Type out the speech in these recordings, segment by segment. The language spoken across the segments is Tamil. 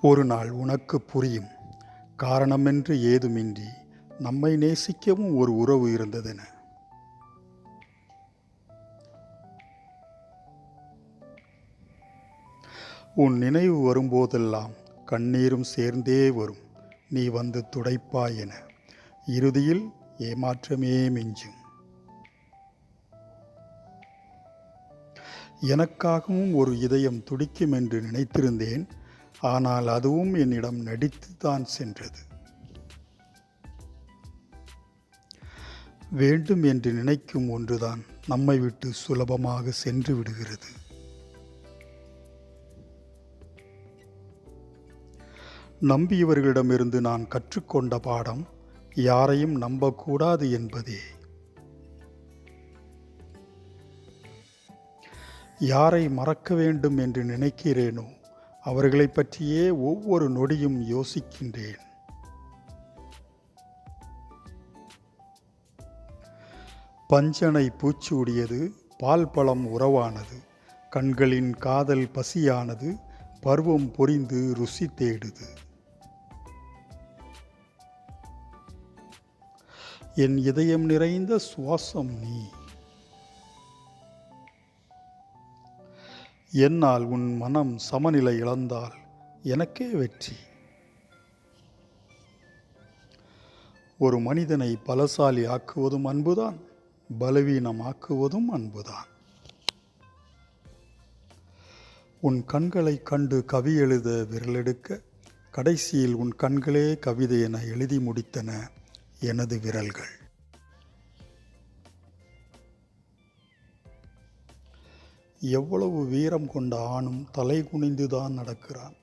ஒரு நாள் உனக்கு புரியும், காரணமென்று ஏதுமின்றி நம்மை நேசிக்கவும் ஒரு உறவு இருந்ததென. உன் நினைவு வரும்போதெல்லாம் கண்ணீரும் சேர்ந்தே வரும், நீ வந்து துடைப்பாய் என. இறுதியில் ஏமாற்றமே மிஞ்சும். எனக்காகவும் ஒரு இதயம் துடிக்கும் என்று நினைத்திருந்தேன். ஆனால் அதுவும் என்னிடம் நடித்துதான் சென்றது. வேண்டும் என்று நினைக்கும் ஒன்றுதான் நம்மை விட்டு சுலபமாக சென்று விடுகிறது. நம்பியவர்களிடமிருந்து நான் கற்றுக்கொண்ட பாடம், யாரையும் நம்பக்கூடாது என்பதே. யாரை மறக்க வேண்டும் என்று நினைக்கிறேனோ அவர்களை பற்றியே ஒவ்வொரு நொடியும் யோசிக்கின்றேன். பஞ்சனை பூச்சூடியது, பால் பழம் உறவானது, கண்களின் காதல் பசியானது, பருவம் பொரிந்து ருசி தேடுது. என் இதயம் நிறைந்த சுவாசம் நீ. என்னால் உன் மனம் சமநிலை இழந்தால் எனக்கே வெற்றி. ஒரு மனிதனை பலசாலி ஆக்குவதும் அன்புதான், பலவீனமாக்குவதும் அன்புதான். உன் கண்களை கண்டு கவி எழுத விரலெடுக்க, கடைசியில் உன் கண்களே கவிதை என எழுதி முடித்தன எனது விரல்கள். எவ்வளவு வீரம் கொண்ட ஆணும் தலை குனிந்துதான் நடக்கிறான்,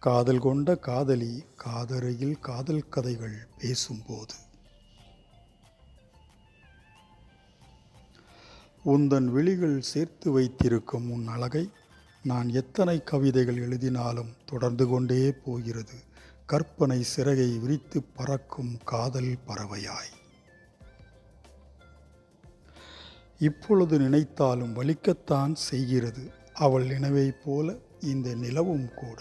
காதல் கொண்ட காதலி காதறையில் காதல் கதைகள் பேசும்போது. உந்தன் விழிகள் சேர்த்து வைத்திருக்கும் உன் அழகை நான் எத்தனை கவிதைகள் எழுதினாலும் தொடர்ந்து கொண்டே போகிறது, கற்பனை சிறகை விரித்து பறக்கும் காதல் பறவையாய். இப்பொழுது நினைத்தாலும் வலிக்கத்தான் செய்கிறது, அவள் நினைவைப் போல இந்த நிலவும் கூட.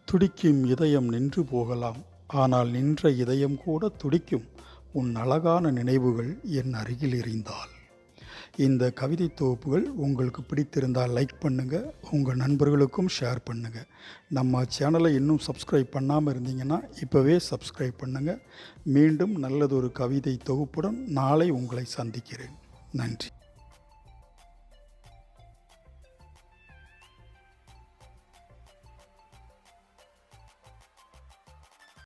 துடிக்கும் இதயம் நின்று போகலாம், ஆனால் நின்ற இதயம் கூட துடிக்கும் உன் அழகான நினைவுகள் என் அருகில் இருந்தால். இந்த கவிதை தொகுப்புகள் உங்களுக்கு பிடித்திருந்தால் லைக் பண்ணுங்கள், உங்கள் நண்பர்களுக்கும் ஷேர் பண்ணுங்கள். நம்ம சேனலை இன்னும் சப்ஸ்கிரைப் பண்ணாமல் இருந்தீங்கன்னா இப்போவே சப்ஸ்கிரைப் பண்ணுங்கள். மீண்டும் நல்லதொரு கவிதை தொகுப்புடன் நாளை உங்களை சந்திக்கிறேன். நன்றி.